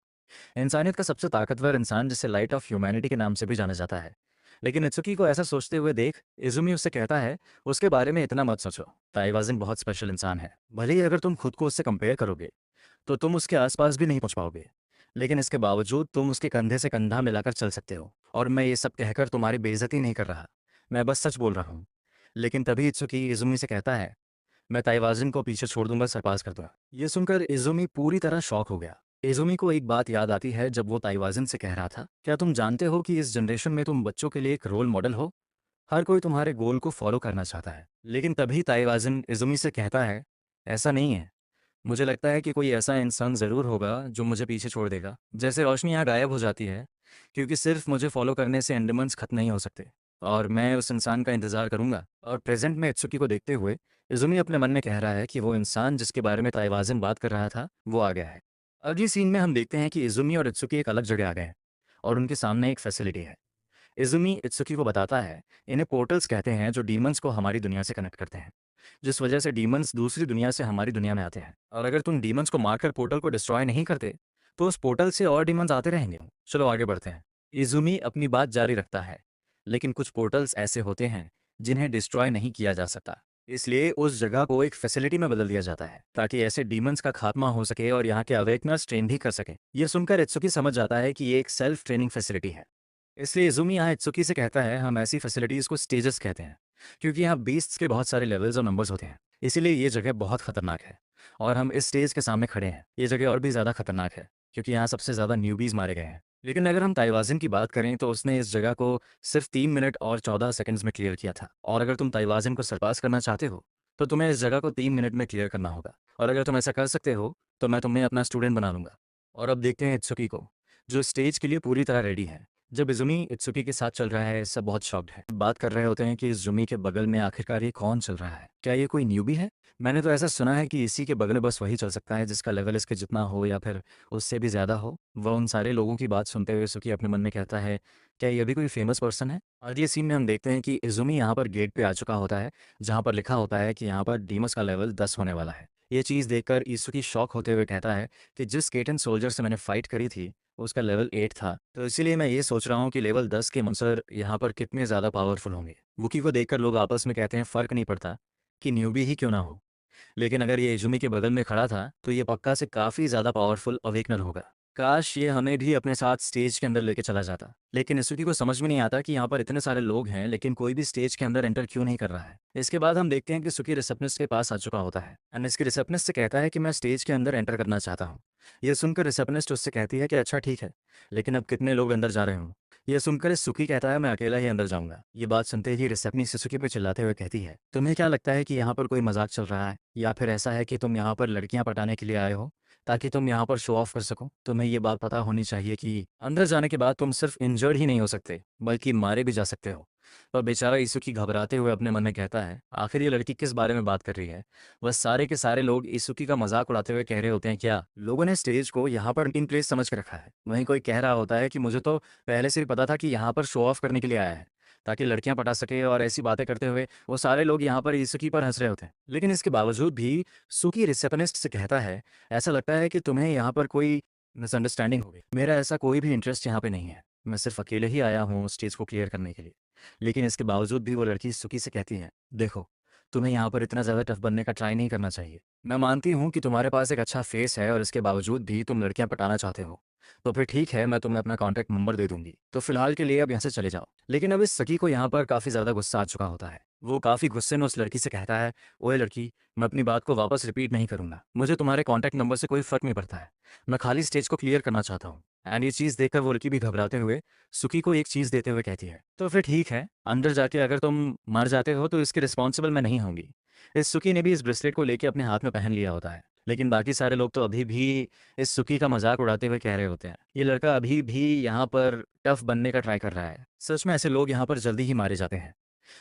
[SPEAKER 1] इंसानियत का सबसे ताकतवर इंसान जिसे लाइट ऑफ ह्यूमैनिटी के नाम से भी जाना जाता है। लेकिन इत्सुकी को ऐसा सोचते हुए देख इजुमी उससे कहता है, उसके बारे में इतना मत सोचो। ताइवाज़न बहुत स्पेशल इंसान है। भले ही अगर तुम खुद को उससे कंपेयर करोगे तो तुम उसके आसपास भी नहीं पहुंच पाओगे, लेकिन इसके बावजूद तुम उसके कंधे से कंधा मिलाकर चल सकते हो। और मैं ये सब कहकर तुम्हारी बेइज्जती नहीं कर रहा, मैं बस सच बोल रहा हूँ। लेकिन तभी इत्सुकी इजुमी से कहता है, मैं ताइवाज़न को पीछे छोड़ दूंगा, सरपास कर दूंगा। ये सुनकर इजुमी पूरी तरह शॉक हो गया। इजुमी को एक बात याद आती है जब वो ताइवाज़न से कह रहा था, क्या तुम जानते हो कि इस जनरेशन में तुम बच्चों के लिए एक रोल मॉडल हो? हर कोई तुम्हारे गोल को फॉलो करना चाहता है। लेकिन तभी ताइवाज़न इजुमी से कहता है, ऐसा नहीं है। मुझे लगता है कि कोई ऐसा इंसान ज़रूर होगा जो मुझे पीछे छोड़ देगा। जैसे रोशनी यहाँ गायब हो जाती है, क्योंकि सिर्फ मुझे फॉलो करने से एंडमंस खत्म नहीं हो सकते। और मैं उस इंसान का इंतज़ार करूंगा। और प्रेजेंट में इत्सुकी को देखते हुए इजुमी अपने मन में कह रहा है कि वो इंसान जिसके बारे में ताइवाज़न बात कर रहा था, वो आ गया है। अगली सीन में हम देखते हैं कि इजुमी और इत्सुकी एक अलग जगह आ गए हैं और उनके सामने एक फैसिलिटी है। इजुमी इत्सुकी को बताता है, इन्हें पोर्टल्स कहते हैं जो डीमंस को हमारी दुनिया से कनेक्ट करते हैं, जिस वजह से डीमंस दूसरी दुनिया से हमारी दुनिया में आते हैं। और अगर तुम डीमंस को मारकर पोर्टल को डिस्ट्रॉय नहीं करते तो उस पोर्टल से और डीमंस आते रहेंगे। चलो आगे बढ़ते हैं। इजुमी अपनी बात जारी रखता है, लेकिन कुछ पोर्टल्स ऐसे होते हैं जिन्हें डिस्ट्रॉय नहीं किया जा सकता, इसलिए उस जगह को एक फैसिलिटी में बदल दिया जाता है ताकि ऐसे डीमंस का खात्मा हो सके और यहाँ के अवेकनर्स ट्रेन भी कर सके। ये सुनकर इत्सुकी समझ जाता है कि ये एक सेल्फ ट्रेनिंग फैसिलिटी है। इसलिए इजुमी यहाँ इत्सुकी से कहता है, हम ऐसी फैसिलिटीज़ को स्टेजेस कहते हैं, क्योंकि यहाँ बीस्ट्स के बहुत सारे लेवल्स और नंबर्स होते हैं। इसीलिए ये जगह बहुत खतरनाक है और हम इस स्टेज के सामने खड़े हैं। ये जगह और भी ज़्यादा खतरनाक है क्योंकि यहाँ सबसे ज़्यादा न्यूबीज़ मारे गए हैं। लेकिन अगर हम ताइवाज़न की बात करें तो उसने इस जगह को सिर्फ 3 मिनट और 14 सेकंड्स में क्लियर किया था। और अगर तुम ताइवाज़न को सरपास करना चाहते हो तो तुम्हें इस जगह को 3 मिनट में क्लियर करना होगा। और अगर तुम ऐसा कर सकते हो तो मैं तुम्हें अपना स्टूडेंट बना लूंगा। और अब देखते हैं इत्सुकी को, जो स्टेज के लिए पूरी तरह रेडी है। जब इजुमी इत्सुकी के साथ चल रहा है, सब बहुत शॉक्ड है। बात कर रहे होते हैं कि इजुमी के बगल में आखिरकार ये कौन चल रहा है? क्या ये कोई न्यूबी है? मैंने तो ऐसा सुना है कि इसी के बगल में बस वही चल सकता है जिसका लेवल इसके जितना हो या फिर उससे भी ज़्यादा हो। वह उन सारे लोगों की बात सुनते हुए इत्सुकी अपने मन में कहता है, क्या ये भी कोई फेमस पर्सन है? और ये सीन में हम देखते हैं कि इजुमी यहाँ पर गेट पे आ चुका होता है, जहाँ पर लिखा होता है कि यहाँ पर डीमस का लेवल 10 होने वाला है। ये चीज़ देखकर इत्सुकी शॉक होते हुए कहता है कि जिस केटन सोल्जर से मैंने फाइट करी थी, उसका लेवल 8 था। तो इसीलिए मैं ये सोच रहा हूँ कि लेवल 10 के मॉन्स्टर यहाँ पर कितने ज़्यादा पावरफुल होंगे। वुकी को देखकर लोग आपस में कहते हैं फ़र्क नहीं पड़ता कि न्यूबी ही क्यों ना हो। लेकिन अगर ये इजुमी के बगल में खड़ा था, तो ये पक्का से काफ़ी ज़्यादा पावरफुल अवेकनर होगा। काश ये हमें भी अपने साथ स्टेज के अंदर लेके चला जाता। लेकिन इत्सुकी को समझ में नहीं आता कि यहाँ पर इतने सारे लोग हैं, लेकिन कोई भी स्टेज के अंदर एंटर क्यों नहीं कर रहा है। इसके बाद हम देखते हैं कि सुकी रिसेप्शनिस्ट के पास आ चुका होता है एंड इसकी रिसेप्शनिस्ट से कहता है कि मैं स्टेज के अंदर एंटर करना चाहता हूँ। ये सुनकर रिसेप्शनिस्ट उससे कहती है कि अच्छा ठीक है, लेकिन अब कितने लोग अंदर जा रहे हों? ये सुनकर सुकी कहता है मैं अकेला ही अंदर जाऊंगा। ये बात सुनते ही रिसेप्शनिस्ट सुकी पे चिल्लाते हुए कहती है, तुम्हें क्या लगता है कि यहाँ पर कोई मजाक चल रहा है, या फिर ऐसा है कि तुम यहाँ पर लड़कियां पटाने के लिए आए हो ताकि तुम यहाँ पर शो ऑफ कर सको? तुम्हें ये बात पता होनी चाहिए कि अंदर जाने के बाद तुम सिर्फ इंजर्ड ही नहीं हो सकते, बल्कि मारे भी जा सकते हो। पर बेचारा यीशु घबराते हुए अपने मन में कहता है, आखिर ये लड़की किस बारे में बात कर रही है? वह सारे के सारे लोग यीशुकी का मजाक उड़ाते हुए कह रहे होते हैं, क्या लोगों ने स्टेज को यहाँ पर इन प्लेस समझ के रखा है? वहीं कोई कह रहा होता है कि मुझे तो पहले से भी पता था कि यहाँ पर शो ऑफ करने के लिए आया है, ताकि लड़कियां पटा सके। और ऐसी बातें करते हुए वो सारे लोग यहाँ पर यीशुकी पर हंस रहे होते हैं। लेकिन इसके बावजूद भी सुकी रिसेप्शनिस्ट से कहता है, ऐसा लगता है कि तुम्हें यहाँ पर कोई मिसअंडरस्टैंडिंग हो गई। मेरा ऐसा कोई भी इंटरेस्ट यहाँ पे नहीं है। मैं सिर्फ अकेले ही आया हूँ स्टेज को क्लियर करने के लिए। लेकिन इसके बावजूद भी वो लड़की सुकी से कहती है, देखो, तुम्हें यहाँ पर इतना ज़्यादा टफ बनने का ट्राई नहीं करना चाहिए। मैं मानती हूँ कि तुम्हारे पास एक अच्छा फेस है और इसके बावजूद भी तुम लड़कियां पटाना चाहते हो। तो फिर ठीक है, मैं तुम्हें अपना कॉन्टैक्ट नंबर दे दूंगी। तो फिलहाल के लिए अब यहाँ से चले जाओ। लेकिन अब इस सकी को यहाँ पर काफ़ी ज़्यादा गुस्सा आ चुका होता है। वो काफ़ी गुस्से में उस लड़की से कहता है, ओए लड़की, मैं अपनी बात को वापस रिपीट नहीं करूंगा। मुझे तुम्हारे कॉन्टैक्ट नंबर से कोई फ़र्क नहीं पड़ता है। मैं खाली स्टेज को क्लियर करना चाहता हूँ। एंड ये चीज़ देखकर वो लड़की भी घबराते हुए सुकी को एक चीज़ देते हुए कहती है, तो फिर ठीक है, अंदर जाके अगर तुम मर जाते हो तो इसकी रिस्पॉन्सिबल मैं नहीं होंगी। इस सुकी ने भी इस ब्रेसलेट को लेके अपने हाथ में पहन लिया होता है। लेकिन बाकी सारे लोग तो अभी भी इस सुकी का मजाक उड़ाते हुए कह रहे होते हैं, ये लड़का अभी भी यहाँ पर टफ बनने का ट्राई कर रहा है। सच में ऐसे लोग यहाँ पर जल्दी ही मारे जाते हैं।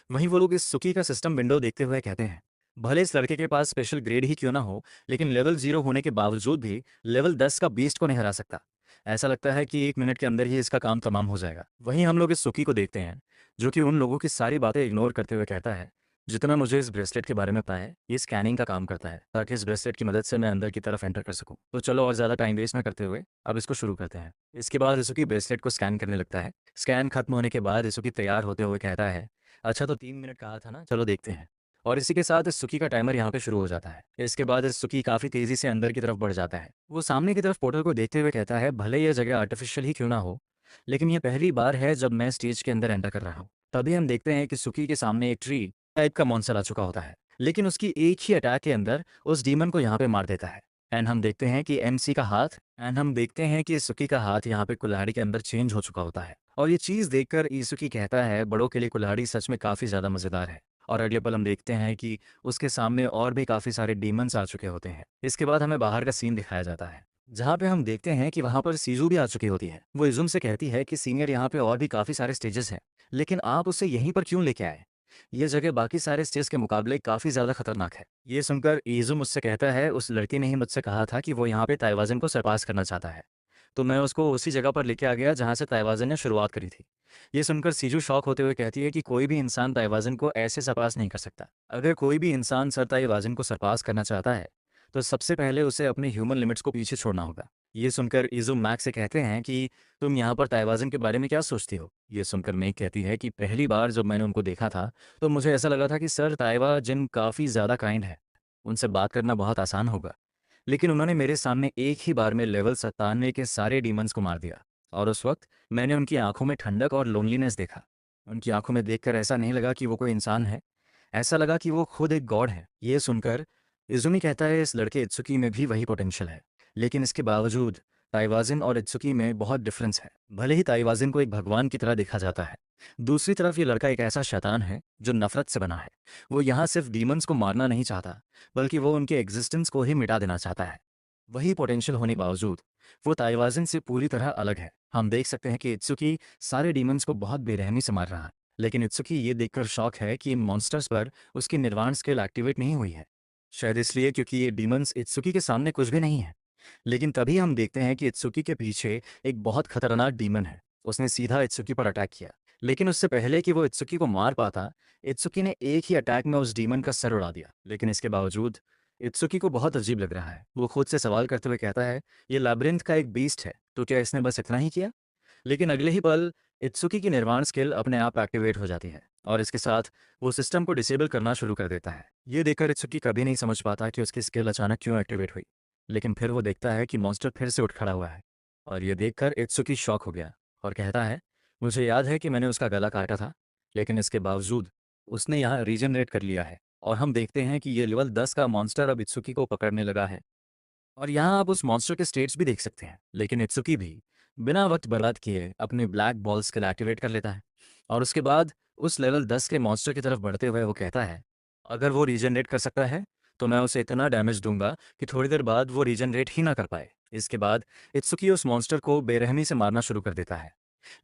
[SPEAKER 1] वहीं वो लोग इस सुकी का सिस्टम विंडो देखते हुए कहते हैं, भले इस लड़के के पास स्पेशल ग्रेड ही क्यों ना हो, लेकिन लेवल 0 होने के बावजूद भी लेवल 10 का बीस्ट को नहीं हरा सकता। ऐसा लगता है कि 1 मिनट के अंदर ही इसका काम तमाम हो जाएगा। वहीं हम लोग इस सुकी को देखते हैं, जो कि उन लोगों की सारी बातें इग्नोर करते हुए कहता है, जितना मुझे इस ब्रेसलेट के बारे में पता है, ये स्कैनिंग का काम करता है, ताकि इस ब्रेसलेट की मदद से मैं अंदर की तरफ एंटर कर सकूं। तो चलो और ज़्यादा टाइम वेस्ट ना करते हुए अब इसको शुरू करते हैं। इसके बाद इसुकी ब्रेसलेट को स्कैन करने लगता है। स्कैन खत्म होने के बाद इसुकी तैयार होते हुए कहता है, अच्छा तो 3 मिनट कहा था ना, चलो देखते हैं। और इसी के साथ इस सुकी का टाइमर यहाँ पे शुरू हो जाता है। इसके बाद इस सुकी काफ़ी तेज़ी से अंदर की तरफ बढ़ जाता है। वो सामने की तरफ पोर्टल को देखते हुए कहता है, भले यह जगह आर्टिफिशियल ही क्यों ना हो, लेकिन यह पहली बार है जब मैं स्टेज के अंदर एंटर कर रहा हूँ। तभी हम देखते हैं कि सुकी के सामने एक ट्री टाइप का मॉन्स्टर आ चुका होता है, लेकिन उसकी एक ही अटैक के अंदर उस डीमन को यहाँ पे मार देता है। एंड हम देखते हैं कि सुकी का हाथ यहाँ पे कुल्हाड़ी के अंदर चेंज हो चुका होता है। और ये चीज़ देखकर ईसुकी कहता है, बड़ों के लिए कुल्हाड़ी सच में काफ़ी ज़्यादा मज़ेदार है। और अगले पल हम देखते हैं कि उसके सामने और भी काफ़ी सारे डीमंस आ चुके होते हैं। इसके बाद हमें बाहर का सीन दिखाया जाता है, जहाँ पे हम देखते हैं कि वहाँ पर सीजू भी आ चुकी होती है। वो इजुम से कहती है कि सीनियर, यहाँ पे और भी काफ़ी सारे स्टेजेस हैं, लेकिन आप उसे यहीं पर क्यों लेके आए? ये जगह बाकी सारे स्टेज के मुकाबले काफ़ी ज़्यादा खतरनाक है। ये सुनकर इजुम मुझसे कहता है, उस लड़की ने ही मुझसे कहा था कि वो यहाँ पे ताइवाज़न को सरपास करना चाहता है। तो मैं उसको उसी जगह पर लेके आ गया जहाँ से ताइवाज़न ने शुरुआत करी थी। ये सुनकर सीजू शॉक होते हुए कहती है कि कोई भी इंसान ताइवाज़न को ऐसे सरपास नहीं कर सकता। अगर कोई भी इंसान सर ताइवाज़न को सरपास करना चाहता है, तो सबसे पहले उसे अपने ह्यूमन लिमिट्स को पीछे छोड़ना होगा। ये सुनकर इजुम मैक से कहते हैं कि तुम यहाँ पर ताइवाज़न के बारे में क्या सोचती हो? ये सुनकर मेक कहती है कि पहली बार जब मैंने उनको देखा था, तो मुझे ऐसा लगा था कि सर ताइवाज़न काफ़ी ज़्यादा काइंड है, उनसे बात करना बहुत आसान होगा। लेकिन उन्होंने मेरे सामने एक ही बार में लेवल 97 के सारे डीमंस को मार दिया। और उस वक्त मैंने उनकी आंखों में ठंडक और लोनलीनेस देखा। उनकी आंखों में देखकर ऐसा नहीं लगा कि वो कोई इंसान है, ऐसा लगा कि वो खुद एक गॉड है। ये सुनकर इजुमी कहता है, इस लड़के इत्सुकी में भी वही पोटेंशियल है, लेकिन इसके बावजूद ताइवाज़न और इत्सुकी में बहुत डिफरेंस है। भले ही ताइवाज़न को एक भगवान की तरह देखा जाता है, दूसरी तरफ ये लड़का एक ऐसा शैतान है जो नफरत से बना है। वो यहाँ सिर्फ डीमंस को मारना नहीं चाहता, बल्कि वो उनके एग्जिस्टेंस को ही मिटा देना चाहता है। वही पोटेंशियल होने के बावजूद वो ताइवाज़न से पूरी तरह अलग है। हम देख सकते हैं कि इत्सुकी सारे डीमंस को बहुत बेरहमी से मार रहा है, लेकिन इत्सुकी ये देखकर शॉक है कि इन मॉन्स्टर्स पर उसकी निर्वाण स्किल एक्टिवेट नहीं हुई है। शायद इसलिए क्योंकि ये डीमंस इत्सुकी के सामने कुछ भी नहीं है। लेकिन तभी हम देखते हैं कि इत्सुकी के पीछे एक बहुत खतरनाक डीमन है। उसने सीधा इत्सुकी पर अटैक किया, लेकिन उससे पहले कि वो इत्सुकी को मार पाता, इत्सुकी ने एक ही अटैक में उस डीमन का सर उड़ा दिया। लेकिन इसके बावजूद इत्सुकी को बहुत अजीब लग रहा है। वो खुद से सवाल करते हुए कहता है, ये लाबिरिंथ का एक बीस्ट है, तो क्या इसने बस इतना ही किया? लेकिन अगले ही पल इत्सुकी की निर्माण स्किल अपने आप एक्टिवेट हो जाती है और इसके साथ वो सिस्टम को डिसेबल करना शुरू कर देता है। ये देखकर इत्सुकी कभी नहीं समझ पाता कि उसकी स्किल अचानक क्यों एक्टिवेट हुई। लेकिन फिर वो देखता है कि मॉन्स्टर फिर से उठ खड़ा हुआ है और ये देखकर इत्सुकी शॉक हो गया और कहता है, मुझे याद है कि मैंने उसका गला काटा था, लेकिन इसके बावजूद उसने यहाँ रीजनरेट कर लिया है। और हम देखते हैं कि ये लेवल 10 का मॉन्स्टर अब इत्सुकी को पकड़ने लगा है और यहाँ आप उस मॉन्स्टर के स्टेट्स भी देख सकते हैं। लेकिन इत्सुकी भी बिना वक्त बर्बाद किए अपने ब्लैक बॉल स्किल एक्टिवेट कर लेता है और उसके बाद उस लेवल 10 के मॉन्स्टर की तरफ बढ़ते हुए वो कहता है, अगर वो रीजनरेट कर सकता है तो मैं उसे इतना डैमेज दूंगा कि थोड़ी देर बाद वो रीजनरेट ही ना कर पाए। इसके बाद इत्सुकी उस मॉन्स्टर को बेरहमी से मारना शुरू कर देता है,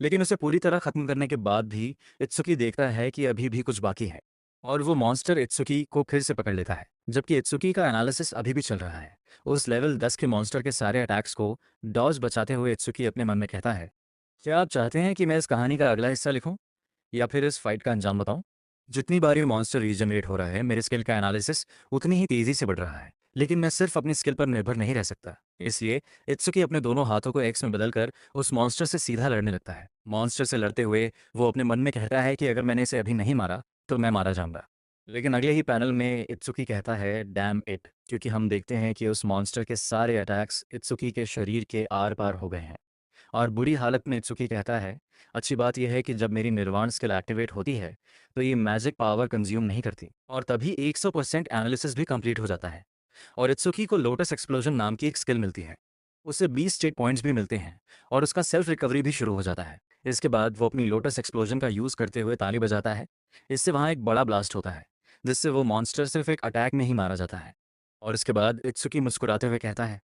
[SPEAKER 1] लेकिन उसे पूरी तरह खत्म करने के बाद भी इत्सुकी देखता है कि अभी भी कुछ बाकी है और वो मॉन्स्टर इत्सुकी को फिर से पकड़ लेता है। जबकि इत्सुकी का एनालिसिस अभी भी चल रहा है। उस लेवल 10 के मॉन्स्टर के सारे अटैक्स को डॉज बचाते हुए इत्सुकी अपने मन में कहता है, क्या आप चाहते हैं कि मैं इस कहानी का अगला हिस्सा लिखूं या फिर इस फाइट का अंजाम बताऊं? जितनी बार ये मॉन्स्टर रीजनरेट हो रहा है, मेरे स्किल का एनालिसिस उतनी ही तेजी से बढ़ रहा है, लेकिन मैं सिर्फ अपनी स्किल पर निर्भर नहीं रह सकता। इसलिए इत्सुकी अपने दोनों हाथों को एक्स में बदलकर उस मॉन्स्टर से सीधा लड़ने लगता है। मॉन्स्टर से लड़ते हुए वो अपने मन में कहता है कि अगर मैंने इसे अभी नहीं मारा तो मैं मारा जाऊंगा। लेकिन अगले ही पैनल में इत्सुकी कहता है, डैम इट, क्योंकि हम देखते हैं कि उस मॉन्स्टर के सारे अटैक्स इत्सुकी के शरीर के आर पार हो गए हैं और बुरी हालत में इत्सुकी कहता है, अच्छी बात यह है कि जब मेरी निर्वाण स्किल एक्टिवेट होती है तो ये मैजिक पावर कंज्यूम नहीं करती। और तभी 100% एनालिसिस भी कंप्लीट हो जाता है और इत्सुकी को लोटस एक्सप्लोजन नाम की एक स्किल मिलती है। उसे 20 स्टेट पॉइंट्स भी मिलते हैं और उसका सेल्फ रिकवरी भी शुरू हो जाता है। इसके बाद वो अपनी लोटस एक्सप्लोजन का यूज़ करते हुए ताली बजाता है। इससे वहाँ एक बड़ा ब्लास्ट होता है जिससे वो मॉन्स्टर सिर्फ एक अटैक में ही मारा जाता है। और इसके बाद इत्सुकी मुस्कुराते हुए कहता है,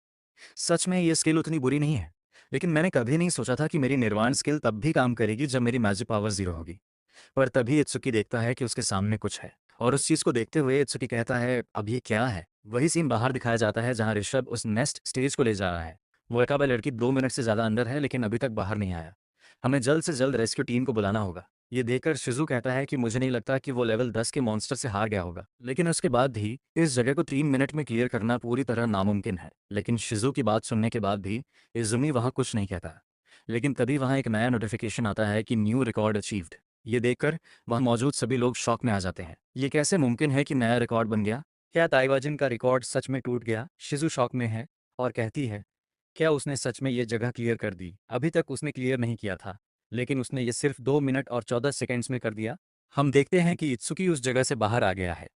[SPEAKER 1] सच में ये स्किल उतनी बुरी नहीं है, लेकिन मैंने कभी नहीं सोचा था कि मेरी निर्वाण स्किल तब भी काम करेगी जब मेरी मैजिक पावर 0 होगी। पर तभी इत्सुकी देखता है कि उसके सामने कुछ है और उस चीज़ को देखते हुए इत्सुकी कहता है, अब ये क्या है? वही सीन बाहर दिखाया जाता है जहाँ ऋषभ उस नेक्स्ट स्टेज को ले जा रहा है। वो एकाबा लड़की 2 मिनट से ज़्यादा अंदर है लेकिन अभी तक बाहर नहीं आया। हमें जल्द से जल्द रेस्क्यू टीम को बुलाना होगा। ये देखकर शिजू कहता है कि मुझे नहीं लगता कि वो लेवल 10 के मॉन्स्टर से हार गया होगा, लेकिन उसके बाद भी इस जगह को 3 मिनट में क्लियर करना पूरी तरह नामुमकिन है। लेकिन शिजू की बात सुनने के बाद भी इजुमी वहाँ कुछ नहीं कहता। लेकिन तभी वहाँ एक नया नोटिफिकेशन आता है कि न्यू रिकॉर्ड अचीव्ड। ये देखकर वहाँ मौजूद सभी लोग शॉक में आ जाते हैं। ये कैसे मुमकिन है कि नया रिकॉर्ड बन गया? क्या ताइवाजिन का रिकॉर्ड सच में टूट गया? शिजू शॉक में है और कहती है, क्या उसने सच में ये जगह क्लियर कर दी? अभी तक उसने क्लियर नहीं किया था, लेकिन उसने ये सिर्फ 2 मिनट और 14 सेकंड्स में कर दिया। हम देखते हैं कि इत्सुकी उस जगह से बाहर आ गया है।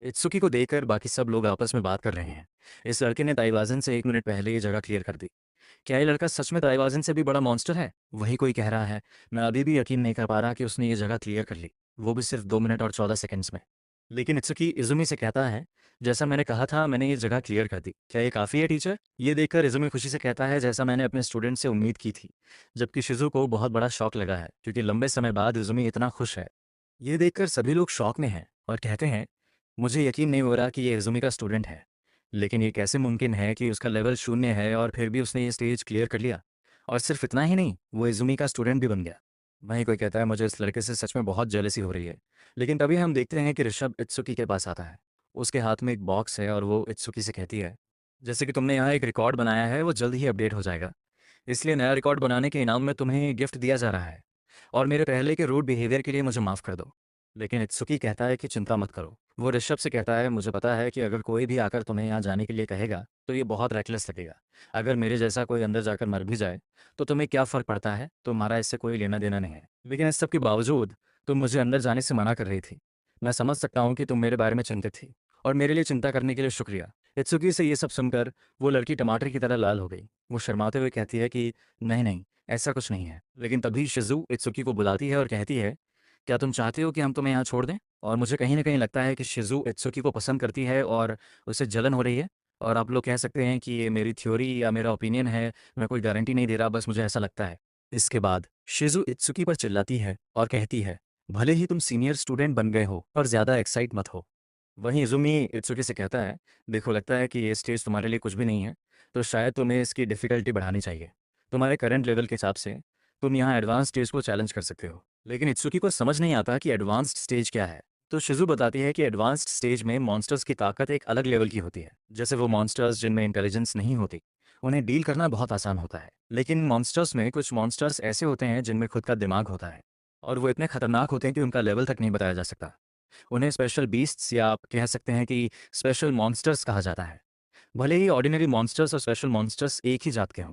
[SPEAKER 1] इत्सुकी को देखकर बाकी सब लोग आपस में बात कर रहे हैं। इस लड़के ने ताइवाजन से 1 मिनट पहले ये जगह क्लियर कर दी। क्या ये लड़का सच में ताइवाजन से भी बड़ा मॉन्स्टर है? वही कोई कह रहा है, मैं अभी भी यकीन नहीं कर पा रहा कि उसने ये जगह क्लियर कर ली, वो भी सिर्फ 2 मिनट और 14 सेकंड्स में। लेकिन इत्सुकी इजुमी से कहता है, जैसा मैंने कहा था मैंने ये जगह क्लियर कर दी, क्या ये काफ़ी है टीचर? ये देखकर इजुमी खुशी से कहता है, जैसा मैंने अपने स्टूडेंट से उम्मीद की थी। जबकि शिजू को बहुत बड़ा शौक लगा है क्योंकि लंबे समय बाद इजुमी इतना खुश है। ये देखकर सभी लोग शौक में हैं और कहते हैं, मुझे यकीन नहीं हो रहा कि ये इजुमी का स्टूडेंट है। लेकिन ये कैसे मुमकिन है कि उसका लेवल 0 है और फिर भी उसने ये स्टेज क्लियर कर लिया? और सिर्फ इतना ही नहीं, वो इजुमी का स्टूडेंट भी बन गया। वहीं कोई कहता है, मुझे इस लड़के से सच में बहुत जेलसी हो रही है। लेकिन तभी हम देखते हैं कि ऋषभ इत्सुकी के पास आता है। उसके हाथ में एक बॉक्स है और वो इत्सुकी से कहती है, जैसे कि तुमने यहाँ एक रिकॉर्ड बनाया है वो जल्द ही अपडेट हो जाएगा, इसलिए नया रिकॉर्ड बनाने के इनाम में तुम्हें गिफ्ट दिया जा रहा है और मेरे पहले के रूड बिहेवियर के लिए मुझे माफ़ कर दो। लेकिन इत्सुकी कहता है कि चिंता मत करो। वो ऋषभ से कहता है, मुझे पता है कि अगर कोई भी आकर तुम्हें यहाँ जाने के लिए कहेगा तो ये बहुत रेकलेस लगेगा। अगर मेरे जैसा कोई अंदर जाकर मर भी जाए तो तुम्हें क्या फ़र्क पड़ता है? तुम्हारा इससे कोई लेना देना नहीं है। लेकिन इस सब के बावजूद तुम मुझे अंदर जाने से मना कर रही थी। मैं समझ सकता हूँ कि तुम मेरे बारे में चिंतित थी और मेरे लिए चिंता करने के लिए शुक्रिया। इत्सुकी से ये सब सुनकर वो लड़की टमाटर की तरह लाल हो गई। वो शर्माते हुए कहती है कि नहीं नहीं, ऐसा कुछ नहीं है। लेकिन तभी शिजू इत्सुकी को बुलाती है और कहती है, क्या तुम चाहते हो कि हम तुम्हें यहाँ छोड़ दें? और मुझे कहीं न कहीं लगता है कि शिज़ू इत्सुकी को पसंद करती है और उसे जलन हो रही है। और आप लोग कह सकते हैं कि ये मेरी थ्योरी या मेरा ओपिनियन है, मैं कोई गारंटी नहीं दे रहा, बस मुझे ऐसा लगता है। इसके बाद शिज़ू इत्सुकी पर चिल्लाती है और कहती है, भले ही तुम सीनियर स्टूडेंट बन गए हो पर ज़्यादा एक्साइट मत हो। वहीं इज़ुमी इत्सुकी से कहता है, देखो लगता है कि ये स्टेज तुम्हारे लिए कुछ भी नहीं है, तो शायद तुम्हें इसकी डिफ़िकल्टी बढ़ानी चाहिए। तुम्हारे करंट लेवल के हिसाब से तुम यहाँ एडवांस स्टेज को चैलेंज कर सकते हो। लेकिन इत्सुकी को समझ नहीं आता कि एडवांस्ड स्टेज क्या है। तो शिज़ू बताती है कि एडवांस्ड स्टेज में मॉन्स्टर्स की ताकत एक अलग लेवल की होती है। जैसे वो मॉन्स्टर्स जिनमें इंटेलिजेंस नहीं होती, उन्हें डील करना बहुत आसान होता है। लेकिन मॉन्स्टर्स में कुछ मॉन्स्टर्स ऐसे होते हैं जिनमें खुद का दिमाग होता है और वो इतने खतरनाक होते हैं कि उनका लेवल तक नहीं बताया जा सकता। उन्हें स्पेशल बीस्ट्स या आप कह सकते हैं कि स्पेशल मॉन्स्टर्स कहा जाता है। भले ही ऑर्डिनरी मॉन्स्टर्स और स्पेशल मॉन्स्टर्स एक ही जात के हों।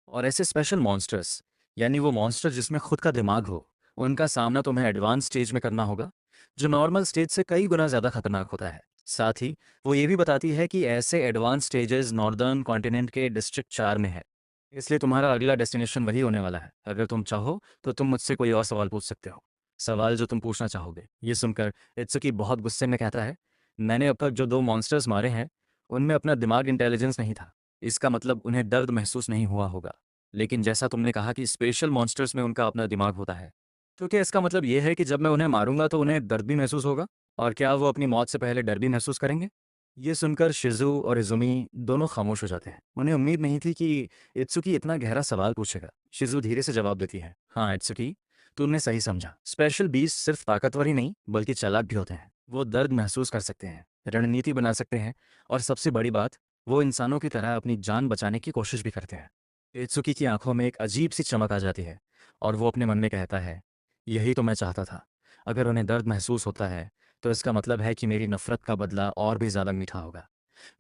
[SPEAKER 1] और ऐसे स्पेशल मॉन्स्टर्स यानी वो मॉन्स्टर जिसमें खुद का दिमाग हो, उनका सामना तुम्हें एडवांस स्टेज में करना होगा, जो नॉर्मल स्टेज से कई गुना ज़्यादा खतरनाक होता है। साथ ही वो ये भी बताती है कि ऐसे एडवांस स्टेजेस नॉर्दर्न कॉन्टिनेंट के डिस्ट्रिक्ट 4 में है। इसलिए तुम्हारा अगला डेस्टिनेशन वही होने वाला है। अगर तुम चाहो तो तुम मुझसे कोई और सवाल पूछ सकते हो, सवाल जो तुम पूछना चाहोगे। ये सुनकर इत्सुकी बहुत गुस्से में कहता है, मैंने अब तक जो 2 मॉन्स्टर्स मारे हैं, उनमें अपना दिमाग इंटेलिजेंस नहीं था। इसका मतलब उन्हें दर्द महसूस नहीं हुआ होगा। लेकिन जैसा तुमने कहा कि स्पेशल मॉन्स्टर्स में उनका अपना दिमाग होता है, तो क्या इसका मतलब ये है कि जब मैं उन्हें मारूंगा तो उन्हें दर्द भी महसूस होगा? और क्या वो अपनी मौत से पहले डर भी महसूस करेंगे? ये सुनकर शिज़ू और इज़ुमी दोनों खामोश हो जाते हैं। उन्हें उम्मीद नहीं थी कि इत्सुकी इतना गहरा सवाल पूछेगा। शिज़ू धीरे से जवाब देती है, हाँ इत्सुकी, तुमने सही समझा। स्पेशल बीस्ट सिर्फ ताकतवर ही नहीं बल्कि चालाक भी होते हैं। वो दर्द महसूस कर सकते हैं, रणनीति बना सकते हैं और सबसे बड़ी बात, वो इंसानों की तरह अपनी जान बचाने की कोशिश भी करते हैं। इत्सुकी की आंखों में एक अजीब सी चमक आ जाती है और वो अपने मन में कहता है, यही तो मैं चाहता था। अगर उन्हें दर्द महसूस होता है तो इसका मतलब है कि मेरी नफ़रत का बदला और भी ज़्यादा मीठा होगा।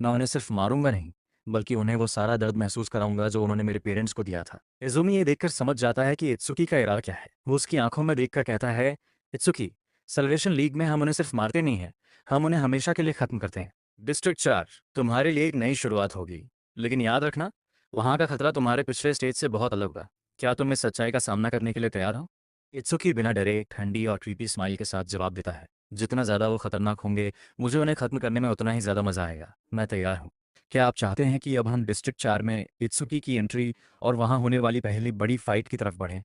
[SPEAKER 1] मैं उन्हें सिर्फ मारूंगा नहीं, बल्कि उन्हें वो सारा दर्द महसूस कराऊंगा जो उन्होंने मेरे पेरेंट्स को दिया था। इज़ुमी ये देखकर समझ जाता है कि इत्सुकी का इरादा क्या है। वो उसकी आंखों में देखकर कहता है, इत्सुकी, सेलिब्रेशन लीग में हम उन्हें सिर्फ मारते नहीं हैं, हम उन्हें हमेशा के लिए खत्म करते हैं। डिस्ट्रिक्ट 4 तुम्हारे लिए एक नई शुरुआत होगी, लेकिन याद रखना, वहाँ का खतरा तुम्हारे पिछले स्टेज से बहुत अलग होगा। क्या तुम इस सच्चाई का सामना करने के लिए तैयार हो? इत्सुकी बिना डरे, ठंडी और क्रीपी स्माइल के साथ जवाब देता है, जितना ज़्यादा वो खतरनाक होंगे, मुझे उन्हें खत्म करने में उतना ही ज़्यादा मज़ा आएगा। मैं तैयार हूँ। क्या आप चाहते हैं कि अब हम डिस्ट्रिक्ट 4 में इत्सुकी की एंट्री और वहाँ होने वाली पहली बड़ी फाइट की तरफ बढ़ें?